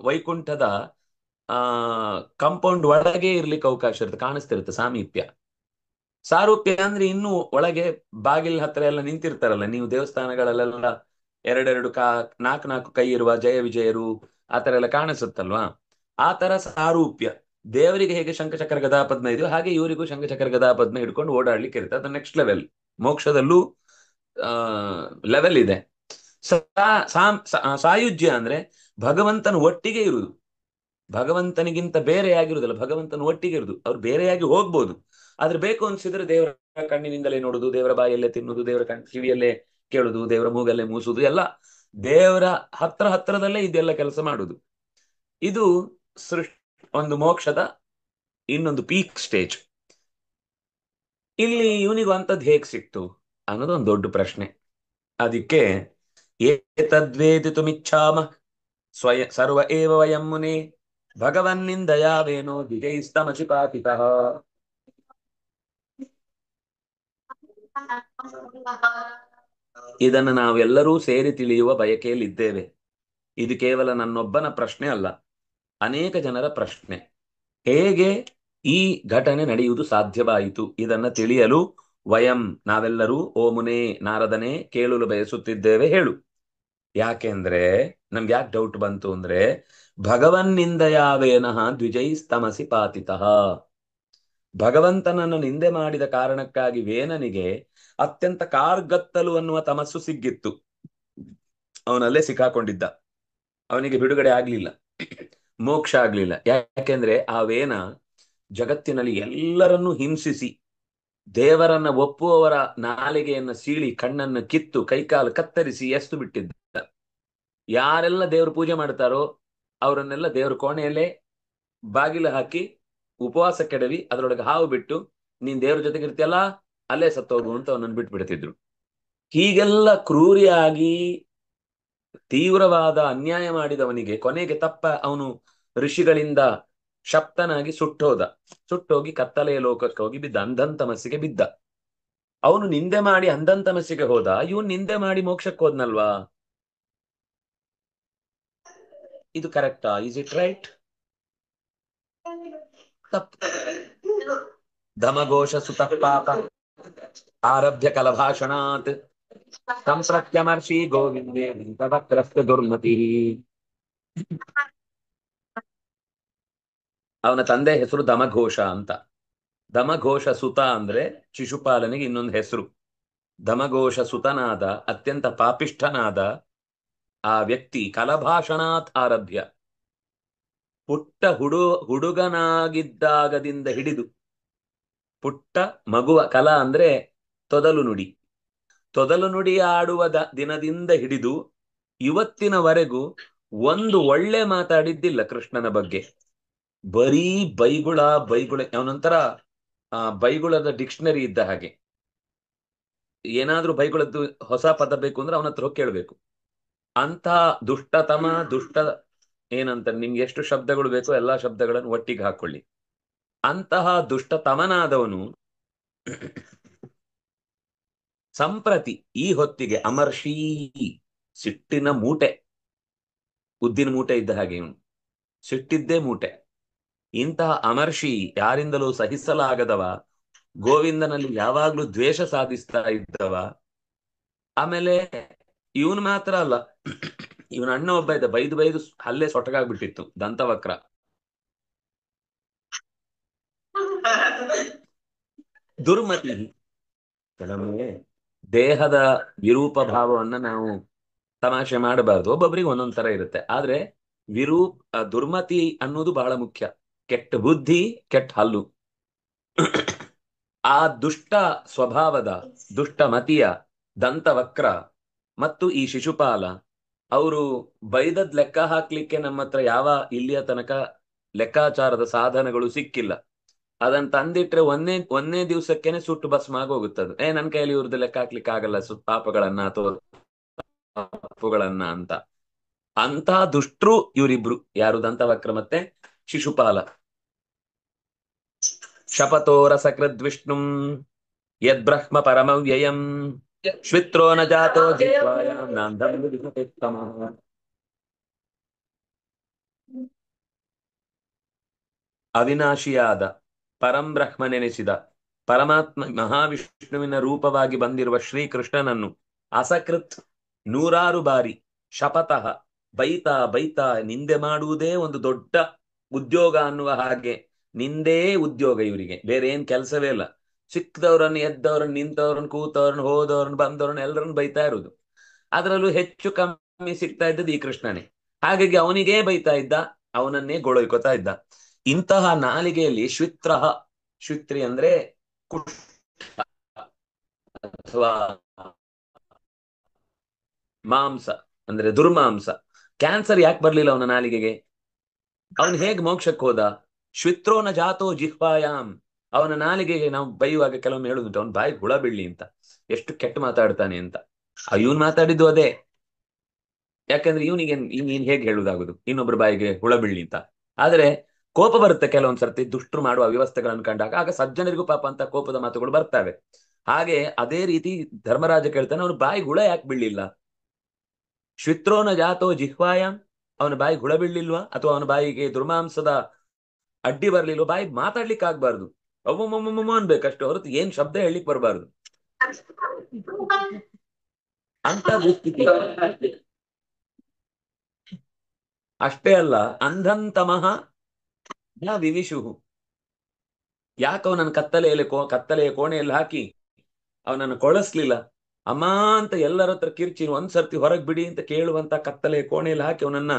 ವೈಕುಂಠದ ಕಾಂಪೌಂಡ್ ಒಳಗೆ ಇರ್ಲಿಕ್ಕೆ ಅವಕಾಶ ಇರುತ್ತೆ, ಕಾಣಿಸ್ತಿರುತ್ತೆ ಸಾಮೀಪ್ಯ. ಸಾರೂಪ್ಯ ಅಂದ್ರೆ ಇನ್ನೂ ಒಳಗೆ ಬಾಗಿಲ್ ಹತ್ರ ಎಲ್ಲ ನಿಂತಿರ್ತಾರಲ್ಲ ನೀವು ದೇವಸ್ಥಾನಗಳಲ್ಲೆಲ್ಲ, 2 4 ಕೈ ಇರುವ ಜಯ ವಿಜಯರು ಆತರ ಎಲ್ಲ ಕಾಣಿಸುತ್ತಲ್ವಾ? ಆ ತರ ಸಾರೂಪ್ಯ. ದೇವರಿಗೆ ಹೇಗೆ ಶಂಖಚಕ್ರ ಗದಾ ಪದ್ಮ ಇದೆಯೋ ಹಾಗೆ ಇವರಿಗೂ ಶಂಖಚಕ್ರ ಗದಾ ಪದ್ಮ ಹಿಡ್ಕೊಂಡು ಓಡಾಡ್ಲಿಕ್ಕೆ ಇರುತ್ತೆ. ಅದು ನೆಕ್ಸ್ಟ್ ಲೆವೆಲ್. ಮೋಕ್ಷದಲ್ಲೂ ಲೆವೆಲ್ ಇದೆ. ಸಾಯುಜ್ಯ ಅಂದ್ರೆ ಭಗವಂತನ ಒಟ್ಟಿಗೆ ಇರುವುದು, ಭಗವಂತನಿಗಿಂತ ಬೇರೆಯಾಗಿರುವುದಲ್ಲ, ಭಗವಂತನ ಒಟ್ಟಿಗೆ ಇರುವುದು. ಅವ್ರು ಬೇರೆಯಾಗಿ ಹೋಗ್ಬೋದು, ಆದ್ರೆ ಬೇಕು ಅನ್ಸಿದ್ರೆ ದೇವರ ಕಣ್ಣಿನಿಂದಲೇ ನೋಡುದು, ದೇವರ ಬಾಯಲ್ಲೇ ತಿನ್ನುದು, ದೇವರ ಕಿವಿಯಲ್ಲೇ ಕೇಳುದು, ದೇವರ ಮೂಗಲ್ಲೇ ಮೂಸುದು, ಎಲ್ಲ ದೇವರ ಹತ್ರದಲ್ಲೇ ಇದೆಲ್ಲ ಕೆಲಸ ಮಾಡುದು. ಇದು ಒಂದು ಮೋಕ್ಷದ ಇನ್ನೊಂದು ಪೀಕ್ ಸ್ಟೇಜ್. ಇಲ್ಲಿ ಇವನಿಗೂ ಅಂತದ್ದು ಹೇಗ್ ಸಿಕ್ತು ಅನ್ನೋದು ಒಂದು ದೊಡ್ಡ ಪ್ರಶ್ನೆ. ಅದಕ್ಕೆ ಏತದ್ವೇದಿತುಮಿಚ್ಛಾಮ ಸರ್ವ ಏವ ವಯಂ ಮುನೆ ಭಗವನ್ನಿಂದಯಾವೇನೋ ದ್ವಿಜೈಸ್ತಮಚಿಪಾತಿತಃ. ಇದನ್ನು ನಾವೆಲ್ಲರೂ ಸೇರಿ ತಿಳಿಯುವ ಬಯಕೆಯಲ್ಲಿದ್ದೇವೆ. ಇದು ಕೇವಲ ನನ್ನೊಬ್ಬನ ಪ್ರಶ್ನೆ ಅಲ್ಲ, ಅನೇಕ ಜನರ ಪ್ರಶ್ನೆ. ಹೇಗೆ ಈ ಘಟನೆ ನಡೆಯುವುದು ಸಾಧ್ಯವಾಯಿತು? ಇದನ್ನ ತಿಳಿಯಲು ವಯಂ, ನಾವೆಲ್ಲರೂ, ಓ ಮುನೇ, ನಾರದನೇ, ಕೇಳಲು ಬಯಸುತ್ತಿದ್ದೇವೆ, ಹೇಳು. ಯಾಕೆಂದ್ರೆ ನಮ್ಗೆ ಯಾಕೆ ಡೌಟ್ ಬಂತು ಅಂದ್ರೆ, ಭಗವನ್ನಿಂದಯಾವೇನಃ ದ್ವಿಜೈಸ್ತಮಸಿ ಪಾತಿತಃ. ಭಗವಂತನನ್ನು ನಿಂದೆ ಮಾಡಿದ ಕಾರಣಕ್ಕಾಗಿ ವೇನನಿಗೆ ಅತ್ಯಂತ ಕಾರ್ಗತ್ತಲು ಅನ್ನುವ ತಮಸ್ಸು ಸಿಗ್ಗಿತ್ತು. ಅವನಲ್ಲೇ ಸಿಕ್ಕಾಕೊಂಡಿದ್ದ, ಅವನಿಗೆ ಬಿಡುಗಡೆ ಆಗ್ಲಿಲ್ಲ, ಮೋಕ್ಷ ಆಗ್ಲಿಲ್ಲ. ಯಾಕೆಂದ್ರೆ ಆ ವೇನ ಜಗತ್ತಿನಲ್ಲಿ ಎಲ್ಲರನ್ನೂ ಹಿಂಸಿಸಿ, ದೇವರನ್ನ ಒಪ್ಪುವವರ ನಾಲಿಗೆಯನ್ನ ಸೀಳಿ, ಕಣ್ಣನ್ನು ಕಿತ್ತು, ಕೈಕಾಲು ಕತ್ತರಿಸಿ ಎಸ್ತು ಬಿಟ್ಟಿದ್ದ. ಯಾರೆಲ್ಲ ದೇವ್ರ ಪೂಜೆ ಮಾಡ್ತಾರೋ ಅವರನ್ನೆಲ್ಲ ದೇವ್ರ ಕೋಣೆಯಲ್ಲೇ ಬಾಗಿಲು ಹಾಕಿ ಉಪವಾಸ ಕೆಡವಿ ಅದರೊಳಗೆ ಹಾವು ಬಿಟ್ಟು, ನೀನ್ ದೇವ್ರ ಜೊತೆಗೆ ಇರ್ತಿಯಲ್ಲ ಅಲ್ಲೇ ಸತ್ತೋಗು ಅಂತ ಅವನನ್ನು ಬಿಟ್ಬಿಡ್ತಿದ್ರು. ಹೀಗೆಲ್ಲ ಕ್ರೂರಿಯಾಗಿ ತೀವ್ರವಾದ ಅನ್ಯಾಯ ಮಾಡಿದವನಿಗೆ ಕೊನೆಗೆ ಅವನು ಋಷಿಗಳಿಂದ ಶಪ್ತನಾಗಿ ಸುಟ್ಟೋಗಿ ಕತ್ತಲೆಯ ಲೋಕಕ್ಕೆ ಹೋಗಿ ಬಿದ್ದ, ಅಂಧನ್ ತಮಸ್ಸಿಗೆ ಬಿದ್ದ. ಅವನು ನಿಂದೆ ಮಾಡಿ ಅಂಧನ್ ತಮಸ್ಸಿಗೆ ಹೋದ, ಇವನು ನಿಂದೆ ಮಾಡಿ ಮೋಕ್ಷಕ್ಕೆ ಹೋದ್ನಲ್ವಾ? ಇದು ಕರೆಕ್ಟಾ? Is it right? ತಪ್ಪು. ಧಮಘೋಷ ಸುತ ಪಾಪ ಆರಭ್ಯ ಕಲಭಾಷಣಾತ್ ಸಂಪ್ರತ್ಯಮರ್ಷಿ ಗೋವಿಂದೇ ವಕ್ರಸ್ಥ ದುರ್ಮತಿ. ಅವನ ತಂದೆ ಹೆಸರು ಧಮಘೋಷ ಅಂತ. ಧಮಘೋಷ ಸುತ ಅಂದ್ರೆ ಶಿಶುಪಾಲನಿಗೆ ಇನ್ನೊಂದು ಹೆಸರು. ಧಮಘೋಷ ಸುತನಾದ ಅತ್ಯಂತ ಪಾಪಿಷ್ಠನಾದ ಆ ವ್ಯಕ್ತಿ ಕಲಭಾಷಣಾತ್ ಆರಭ್ಯ, ಪುಟ್ಟ ಹುಡುಗನಾಗಿದ್ದಾಗದಿಂದ ಹಿಡಿದು, ಪುಟ್ಟ ಮಗುವ ಕಲ ಅಂದ್ರೆ ತೊದಲು ನುಡಿ ಆಡುವ ದಿನದಿಂದ ಹಿಡಿದು ಇವತ್ತಿನವರೆಗೂ ಒಂದು ಒಳ್ಳೆ ಮಾತಾಡಿದ್ದಿಲ್ಲ ಕೃಷ್ಣನ ಬಗ್ಗೆ. ಬರೀ ಬೈಗುಳ. ಅವನೊಂಥರ ಬೈಗುಳದ ಡಿಕ್ಷನರಿ ಇದ್ದ ಹಾಗೆ. ಏನಾದ್ರೂ ಬೈಗುಳದ್ದು ಹೊಸ ಪದ ಬೇಕು ಅಂದ್ರೆ ಅವನ ಹತ್ರ ಹೋಗಿ ಕೇಳ್ಬೇಕು. ಅಂತ ದುಷ್ಟ ಏನಂತ, ನಿಮ್ಗೆ ಎಷ್ಟು ಶಬ್ದಗಳು ಬೇಕೋ ಎಲ್ಲಾ ಶಬ್ದಗಳನ್ನು ಒಟ್ಟಿಗೆ ಹಾಕೊಳ್ಳಿ. ಅಂತಹ ದುಷ್ಟತಮನಾದವನು ಸಂಪ್ರತಿ ಈ ಹೊತ್ತಿಗೆ ಅಮರ್ಷೀ, ಸಿಟ್ಟಿನ ಮೂಟೆ, ಉದ್ದಿನ ಮೂಟೆ ಇದ್ದ ಹಾಗೆ ಇವನು, ಸಿಟ್ಟಿದ್ದೇ ಮೂಟೆ. ಇಂತಹ ಅಮರ್ಷಿ, ಯಾರಿಂದಲೂ ಸಹಿಸಲಾಗದವ, ಗೋವಿಂದನಲ್ಲಿ ಯಾವಾಗ್ಲೂ ದ್ವೇಷ ಸಾಧಿಸ್ತಾ ಇದ್ದವ. ಆಮೇಲೆ ಇವನು ಮಾತ್ರ ಅಲ್ಲ, ಇವನ ಅಣ್ಣ ಒಬ್ಬ ಇದ್ದ, ಬೈದು ಹಲ್ಲೆ ಸೊಟಗಾಗ್ಬಿಟ್ಟಿತ್ತು, ದಂತವಕ್ರ. ದುರ್ಮತಿ. ಕೆಲವೊಮ್ಮೆ ದೇಹದ ವಿರೂಪ ಭಾವವನ್ನ ನಾವು ತಮಾಷೆ ಮಾಡಬಾರ್ದು, ಒಬ್ಬೊಬ್ರಿಗೆ ಒಂದೊಂದ್ ತರ ಇರುತ್ತೆ. ಆದ್ರೆ ದುರ್ಮತಿ ಅನ್ನೋದು ಬಹಳ ಮುಖ್ಯ. ಕೆಟ್ಟ ಬುದ್ಧಿ, ಕೆಟ್ಟ ಹಲ್ಲು. ಆ ದುಷ್ಟ ಸ್ವಭಾವದ, ದುಷ್ಟ ಮತಿಯ ದಂತವಕ್ರ ಮತ್ತು ಈ ಶಿಶುಪಾಲ, ಅವರು ಬೈದದ್ ಲೆಕ್ಕ ಹಾಕ್ಲಿಕ್ಕೆ ನಮ್ಮ ಹತ್ರ ಯಾವ ಇಲ್ಲಿಯ ತನಕ ಲೆಕ್ಕಾಚಾರದ ಸಾಧನಗಳು ಸಿಕ್ಕಿಲ್ಲ. ಅದನ್ನ ತಂದಿಟ್ರೆ ಒಂದೇ ದಿವಸಕ್ಕೇನೆ ಸುಟ್ಟು ಭಸ್ಮ ಆಗೋಗುತ್ತದೆ. ನನ್ ಕೈಯಲ್ಲಿ ಇವ್ರದ್ದು ಲೆಕ್ಕ ಹಾಕ್ಲಿಕ್ಕೆ ಆಗಲ್ಲ ಪಾಪಗಳನ್ನ ಅಥವಾ ತಪ್ಪುಗಳನ್ನ ಅಂತ ದುಷ್ಟ್ರು ಇವರಿಬ್ರು. ಯಾರು? ದಂತವಕ್ರ ಮತ್ತೆ ಶಿಶುಪಾಲ. ಶಪಥೋ ರಸಕೃದ್ವಿಷ್ಣುಂ ಯದ್ಬ್ರಹ್ಮ ಪರಮವ್ಯಯಂ ಶ್ವಿತ್ರೋ ನ ಜಾತೋ ಜಿಹ್ವಾಯಾಂ ನಾಂಧಂ ವಿಧಿತಮಃ. ಅವಿನಾಶಿಯಾದ ಪರಂಬ್ರಹ್ಮನೆನಿಸಿದ ಪರಮಾತ್ಮ ಮಹಾವಿಷ್ಣುವಿನ ರೂಪವಾಗಿ ಬಂದಿರುವ ಶ್ರೀಕೃಷ್ಣನನ್ನು ಅಸಕೃತ್ ನೂರಾರು ಬಾರಿ ಶಪಥಃ ಬೈತಾ ನಿಂದೆ ಮಾಡುವುದೇ ಒಂದು ದೊಡ್ಡ ಉದ್ಯೋಗ ಅನ್ನುವ ಹಾಗೆ, ನಿಂದೇ ಉದ್ಯೋಗ ಇವರಿಗೆ, ಬೇರೆ ಏನ್ ಕೆಲಸವೇ ಇಲ್ಲ. ಸಿಕ್ಕದವ್ರನ್ನ, ಎದ್ದವ್ರನ್ನ, ನಿಂತವ್ರನ್ನ, ಕೂತವ್ರನ್ನ, ಹೋದವ್ರನ್ನ, ಬಂದವ್ರನ್ನ ಎಲ್ಲರನ್ನ ಬೈತಾ ಇರುವುದು. ಅದರಲ್ಲೂ ಹೆಚ್ಚು ಕಮ್ಮಿ ಸಿಗ್ತಾ ಇದ್ದದ್ದು ಈ ಕೃಷ್ಣನೇ. ಹಾಗಾಗಿ ಅವನಿಗೇ ಬೈತಾ ಇದ್ದ, ಅವನನ್ನೇ ಗೊಳೊಯ್ಕೋತಾ ಇದ್ದ. ಇಂತಹ ನಾಲಿಗೆಯಲ್ಲಿ ಶ್ವಿತ್ರಿ ಅಂದ್ರೆ ಕುಷ್ಠ ಅಥವಾ ಮಾಂಸ ಅಂದ್ರೆ ದುರ್ಮಾಂಸ. ಕ್ಯಾನ್ಸರ್ ಯಾಕೆ ಬರ್ಲಿಲ್ಲ ಅವನ ನಾಲಿಗೆಗೆ? ಅವನು ಹೇಗ್ ಮೋಕ್ಷಕ್ಕೆ ಹೋದ? ಶ್ವಿತ್ರೋನ ಜಾತೋ ಜಿಹ್ವಾಯಾಮ್. ಅವನ ನಾಲಿಗೆಗೆ ನಾವು ಬೈಯುವಾಗ ಕೆಲವೊಮ್ಮೆ ಹೇಳುದುಂಟು, ಅವನ ಬಾಯಿಗೆ ಹುಳ ಬೀಳ್ಲಿ ಅಂತ, ಎಷ್ಟು ಕೆಟ್ಟ ಮಾತಾಡ್ತಾನೆ ಅಂತ. ಇವನ್ ಮಾತಾಡಿದ್ದು ಅದೇ. ಯಾಕಂದ್ರೆ ಇವನಿಗೆ ನೀನ್ ಹೇಗೆ ಹೇಳುದಾಗುದು ಇನ್ನೊಬ್ರ ಬಾಯಿಗೆ ಹುಳ ಬೀಳ್ಲಿ ಅಂತ? ಆದ್ರೆ ಕೋಪ ಬರುತ್ತೆ ಕೆಲವೊಂದ್ಸರ್ತಿ ದುಷ್ಟರು ಮಾಡುವ ವ್ಯವಸ್ಥೆಗಳನ್ನು ಕಂಡಾಗ. ಆಗ ಸಜ್ಜನರಿಗೂ ಪಾಪ ಅಂತ ಕೋಪದ ಮಾತುಗಳು ಬರ್ತವೆ. ಹಾಗೆ ಅದೇ ರೀತಿ ಧರ್ಮರಾಜ ಕೇಳ್ತಾನೆ, ಅವನ ಬಾಯಿಗೆ ಹುಳ ಯಾಕೆ ಬೀಳ್ಲಿಲ್ಲ? ಶ್ವಿತ್ರೋನ ಜಾತೋ ಜಿಹ್ವಾಯಾಮ್. ಅವನ ಬಾಯಿಗೆ ಹುಳ ಬೀಳ್ಲಿಲ್ವಾ? ಅಥವಾ ಅವನ ಬಾಯಿಗೆ ದುರ್ಮಾಂಸದ ಅಡ್ಡಿ ಬರ್ಲಿಲ್ವ? ಬಾಯಿಗೆ ಮಾತಾಡ್ಲಿಕ್ಕೆ ಆಗ್ಬಾರ್ದು, ಅವ್ವಮ್ಮ ಅನ್ಬೇಕಷ್ಟೇ ಹೊರತು ಏನ್ ಶಬ್ದ ಹೇಳಲಿಕ್ಕೆ ಬರಬಾರ್ದು ಅಂತ ದುಸ್ಥಿತಿ. ಅಷ್ಟೇ ಅಲ್ಲ, ಅಂಧಂತಮಃ ನ ವಿವಿಶುಹು. ಯಾಕೆ ಅವನನ್ನು ಕತ್ತಲೆಯ ಕೋಣೆಯಲ್ಲಿ ಹಾಕಿ ಅವನನ್ನು ಕೊಳಸ್ಲಿಲ್ಲ? ಅಮ್ಮ ಅಂತ ಎಲ್ಲರ ಹತ್ರ ಕಿರ್ಚಿ ಒಂದ್ಸರ್ತಿ ಹೊರಗ್ ಬಿಡಿ ಅಂತ ಕೇಳುವಂತ ಕತ್ತಲೆಯ ಕೋಣೆಯಲ್ಲಿ ಹಾಕಿ ಅವನನ್ನ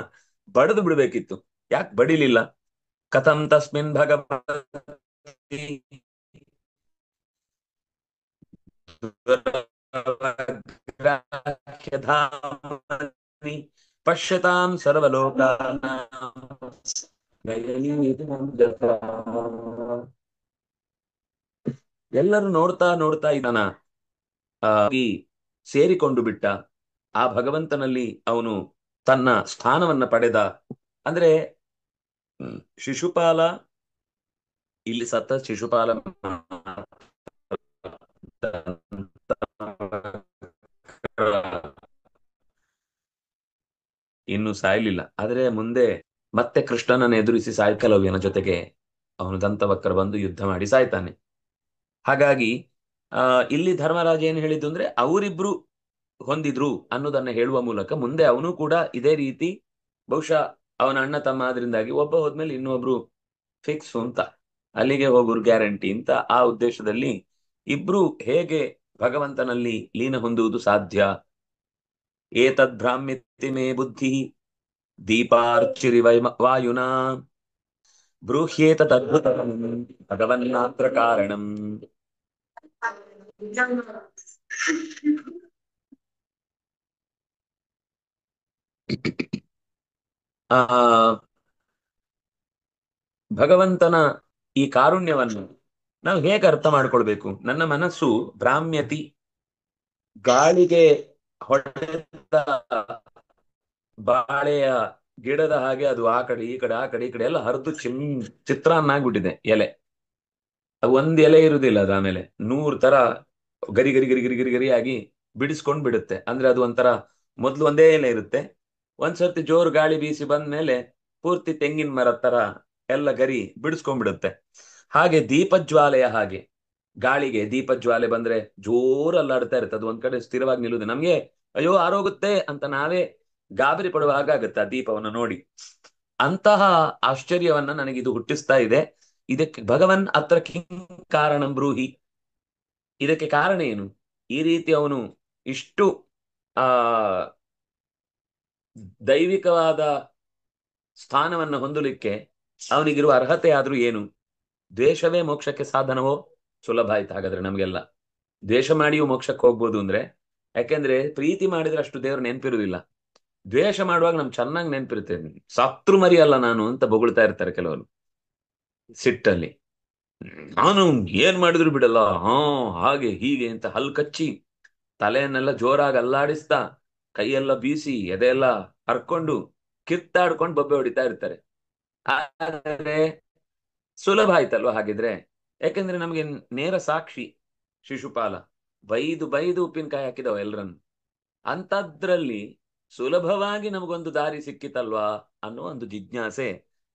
ಬಡದು ಬಿಡ್ಬೇಕಿತ್ತು. ಯಾಕೆ ಬಡಿಲಿಲ್ಲ? ಕಥಂ ತಸ್ಮಿನ್ ಭಗವತಿ ಪಶ್ಯತಾಂ ಸರ್ವಲೋಕಾನಾಂ ಎಲ್ಲರೂ ನೋಡ್ತಾ ಇದ್ದಾನ. ಸೇರಿಕೊಂಡು ಬಿಟ್ಟ. ಆ ಭಗವಂತನಲ್ಲಿ ಅವನು ತನ್ನ ಸ್ಥಾನವನ್ನ ಪಡೆದ. ಅಂದ್ರೆ ಶಿಶುಪಾಲ ಇಲ್ಲಿ ಸತ್ತ ಶಿಶುಪಾಲ ಇನ್ನು ಸಾಯ್ಲಿಲ್ಲ. ಆದ್ರೆ ಮುಂದೆ ಮತ್ತೆ ಕೃಷ್ಣನನ್ನು ಎದುರಿಸಿ ಸಾಯ್ಕಲವ್ಯನ ಜೊತೆಗೆ ಅವನು ದಂತವಕ್ರ ಬಂದು ಯುದ್ಧ ಮಾಡಿ ಸಾಯ್ತಾನೆ. ಹಾಗಾಗಿ ಇಲ್ಲಿ ಧರ್ಮರಾಜ ಏನ್ ಹೇಳಿದ್ದು ಅಂದ್ರೆ ಅವರಿಬ್ರು ಹೊಂದಿದ್ರು ಅನ್ನೋದನ್ನ ಹೇಳುವ ಮೂಲಕ ಮುಂದೆ ಅವನು ಕೂಡ ಇದೇ ರೀತಿ ಬಹುಶಃ ಅವನ ಅಣ್ಣ ತಮ್ಮ ಆದ್ರಿಂದಾಗಿ ಒಬ್ಬ ಹೋದ್ಮೇಲೆ ಇನ್ನೊಬ್ರು ಫಿಕ್ಸ್ ಅಂತ ಅಲ್ಲಿಗೆ ಹೋಗೋರು ಗ್ಯಾರಂಟಿ ಅಂತ ಆ ಉದ್ದೇಶದಲ್ಲಿ ಇಬ್ರು ಹೇಗೆ ಭಗವಂತನಲ್ಲಿ ಲೀನ ಹೊಂದುವುದು ಸಾಧ್ಯ. ಏತದ್ ಭ್ರಾಮ್ಯತಿ ಮೇ ಬುದ್ಧಿ ದೀಪಾರ್ಚಿರಿ ವಾಯುನಾ ಬ್ರೂಹ್ಯೇತ ತದ್ಭುತ ಭಗವನ್ನಾತ್ರ ಕಾರಣಂ. ಆ ಭಗವಂತನ ಈ ಕಾರುಣ್ಯವನ್ನು ನಾವು ಹೇಗೆ ಅರ್ಥ ಮಾಡ್ಕೊಳ್ಬೇಕು. ನನ್ನ ಮನಸ್ಸು ಭ್ರಾಮ್ಯತಿ, ಗಾಳಿಗೆ ಹೊಡೆದ ಬಾಳೆಯ ಗಿಡದ ಹಾಗೆ ಅದು ಆ ಕಡೆ ಈ ಕಡೆ ಆ ಕಡೆ ಈ ಕಡೆ ಎಲ್ಲ ಹರಿದು ಚಿತ್ರಾನ್ನ ಆಗ್ಬಿಟ್ಟಿದೆ ಎಲೆ. ಒಂದ್ ಎಲೆ ಇರುದಿಲ್ಲ, ಅದ ಆಮೇಲೆ 100 ತರ ಗರಿ ಗರಿ ಗರಿ ಗರಿ ಗರಿ ಗರಿಯಾಗಿ ಬಿಡಿಸ್ಕೊಂಡ್ ಬಿಡುತ್ತೆ. ಅಂದ್ರೆ ಅದು ಒಂಥರ ಮೊದ್ಲು ಒಂದೇ ಎಲೆ ಇರುತ್ತೆ, ಒಂದ್ಸರ್ತಿ ಜೋರು ಗಾಳಿ ಬೀಸಿ ಬಂದ್ಮೇಲೆ ಪೂರ್ತಿ ತೆಂಗಿನ ಮರ ತರ ಎಲ್ಲ ಗರಿ ಬಿಡಿಸ್ಕೊಂಡ್ಬಿಡುತ್ತೆ. ಹಾಗೆ ದೀಪಜ್ವಾಲೆಯ ಹಾಗೆ ಗಾಳಿಗೆ ದೀಪಜ್ವಾಲೆ ಬಂದ್ರೆ ಜೋರು ಅಲ್ಲಾಡ್ತಾ ಇರುತ್ತೆ, ಅದು ಒಂದ್ ಕಡೆ ಸ್ಥಿರವಾಗಿ ನಿಲ್ಲುದು. ನಮ್ಗೆ ಅಯ್ಯೋ ಆರೋಗುತ್ತೆ ಅಂತ ನಾವೇ ಗಾಬರಿ ಪಡುವ ಹಾಗಾಗುತ್ತೆ ಆ ದೀಪವನ್ನು ನೋಡಿ. ಅಂತಹ ಆಶ್ಚರ್ಯವನ್ನ ನನಗಿದು ಹುಟ್ಟಿಸ್ತಾ ಇದೆ. ಇದಕ್ಕೆ ಭಗವನ್ ಅತ್ರ ಕಿಂ ಕಾರಣಂ ಬ್ರೂಹಿ, ಇದಕ್ಕೆ ಕಾರಣ ಏನು? ಈ ರೀತಿ ಅವನು ಇಷ್ಟು ಆ ದೈವಿಕವಾದ ಸ್ಥಾನವನ್ನು ಹೊಂದಲಿಕ್ಕೆ ಅವನಿಗಿರುವ ಅರ್ಹತೆ ಆದ್ರೂ ಏನು? ದ್ವೇಷವೇ ಮೋಕ್ಷಕ್ಕೆ ಸಾಧನವೋ? ಸುಲಭ ಆಯ್ತು ಹಾಗಾದ್ರೆ ನಮ್ಗೆಲ್ಲ. ದ್ವೇಷ ಮಾಡಿಯೂ ಮೋಕ್ಷಕ್ಕೆ ಹೋಗ್ಬೋದು ಅಂದ್ರೆ, ಯಾಕೆಂದ್ರೆ ಪ್ರೀತಿ ಮಾಡಿದ್ರೆ ಅಷ್ಟು ದೇವ್ರು ನೆನ್ಪಿರುವುದಿಲ್ಲ. ದ್ವೇಷ ಮಾಡುವಾಗ ನಮ್ಗೆ ಚೆನ್ನಾಗಿ ನೆನ್ಪಿರ್ತೇನೆ. ಸತ್ರು ಮರಿ ಅಲ್ಲ ನಾನು ಅಂತ ಬೊಗಳ್ತಾ ಇರ್ತಾರೆ ಕೆಲವರು ಸಿಟ್ಟಲ್ಲಿ. ನಾನು ಏನ್ ಮಾಡಿದ್ರು ಬಿಡಲ್ಲ, ಹಾಗೆ ಹೀಗೆ ಅಂತ ಹಲ್ ಕಚ್ಚಿ ತಲೆಯನ್ನೆಲ್ಲ ಜೋರಾಗಿ ಅಲ್ಲಾಡಿಸ್ತಾ ಕೈಯೆಲ್ಲ ಬೀಸಿ ಎದೆಲ್ಲ ಹರ್ಕೊಂಡು ಕಿತ್ತಾಡ್ಕೊಂಡು ಬೊಬ್ಬೆ ಹೊಡಿತಾ ಇರ್ತಾರೆ. ಆದರೆ ಸುಲಭ ಆಯ್ತಲ್ವಾ ಹಾಗಿದ್ರೆ? ಯಾಕೆಂದ್ರೆ ನಮ್ಗೆ ನೇರ ಸಾಕ್ಷಿ ಶಿಶುಪಾಲ ಬೈದು ಬೈದು ಉಪ್ಪಿನಕಾಯಿ ಹಾಕಿದವ ಎಲ್ರನ್ನು. ಅಂತದ್ರಲ್ಲಿ ಸುಲಭವಾಗಿ ನಮಗೊಂದು ದಾರಿ ಸಿಕ್ಕಿತಲ್ವಾ ಅನ್ನೋ ಒಂದು ಜಿಜ್ಞಾಸೆ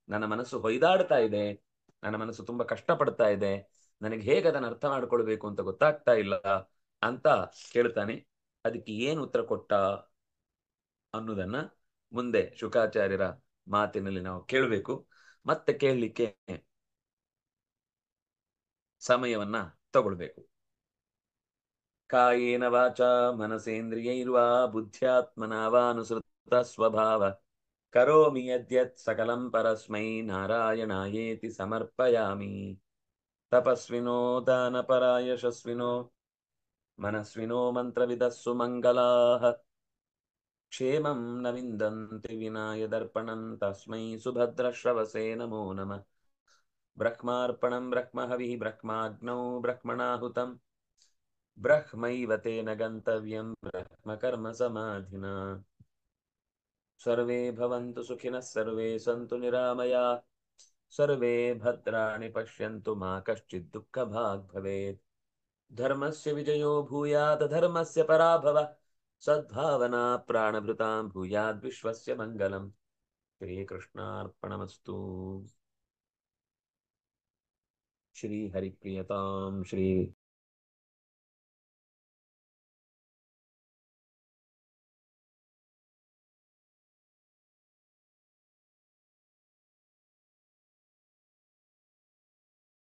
ನನ್ನ ಮನಸ್ಸು ಹೊಯ್ದಾಡ್ತಾ ಇದೆ. ನನ್ನ ಮನಸ್ಸು ತುಂಬಾ ಕಷ್ಟಪಡ್ತಾ ಇದೆ. ನನಗೆ ಹೇಗೆ ಅದನ್ನು ಅರ್ಥ ಮಾಡ್ಕೊಳ್ಬೇಕು ಅಂತ ಗೊತ್ತಾಗ್ತಾ ಇಲ್ಲ ಅಂತ ಕೇಳ್ತಾನೆ. ಅದಕ್ಕೆ ಏನು ಉತ್ತರ ಕೊಟ್ಟ ಅನ್ನೋದನ್ನ ಮುಂದೆ ಶುಕಾಚಾರ್ಯರ ಮಾತಿನಲ್ಲಿ ನಾವು ಕೇಳಬೇಕು. ಮತ್ತೆ ಕೇಳಲಿಕ್ಕೆ ಸಮಯವನ್ನ ತಗೊಳ್ಬೇಕು. ಕಾಯೇನ ವಾಚ ಮನಸೇಂದ್ರಿಯೈರ್ವಾ ಬುದ್ಧ್ಯಾತ್ಮನಾ ವಾನುಸೃತ ಸ್ವಭಾವ ಕರೋಮಿ ಯದ್ಯತ್ ಸಕಲಂ ಪರಸ್ಮೈ ನಾರಾಯಣಾಯೇತಿ ಸಮರ್ಪಯಾಮಿ. ತಪಸ್ವಿನೋ ದಾನಪರಾ ಯಶಸ್ವಿನೋ ಮನಸ್ವಿನೋ ಮಂತ್ರವಿದಸ್ಸು ಮಂಗಲಾಃ ಕ್ಷೇಮಂ ನ ವಿಂದಂತಿ ವಿನಾಯ ದರ್ಪಣಂ ತಸ್ಮೈ ಸುಭದ್ರಶ್ರವಸೇ ನಮೋ ನಮಃ. ಬ್ರಹ್ಮಾರ್ಪಣಂ ಬ್ರಹ್ಮಹವಿಃ ಬ್ರಹ್ಮಾಗ್ನೌ ಬ್ರಹ್ಮಣಾಹುತಂ ಬ್ರಹ್ಮೈವ ತೇನ ಗಂತವ್ಯಂ ಬ್ರಹ್ಮಕರ್ಮ ಸಮಾಧಿನಾ. ಸರ್ವೇ ಭವಂತು ಸುಖಿನಃ ಸರ್ವೇ ಸಂತು ನಿರಾಮಯಾಃ ಸರ್ವೇ ಭದ್ರಾಣಿ ಪಶ್ಯಂತು ಮಾ ಕಶ್ಚಿತ್ ದುಃಖಭಾಗ್ ಭವೇತ್. ಧರ್ಮಸ್ಯ ವಿಜಯೋ ಭೂಯಾತ್ ಧರ್ಮಸ್ಯ ಪರಾಭವಃ ಸದ್ಭಾವನಾ ಪ್ರಾಣಭೃತಾಂ ಭೂಯಾದ್ ವಿಶ್ವಸ್ಯ ಮಂಗಲಂ. ಶ್ರೀಕೃಷ್ಣಾರ್ಪಣಮಸ್ತು. ಶ್ರೀ ಹರಿಪ್ರಿಯತಾಂ ಶ್ರೀ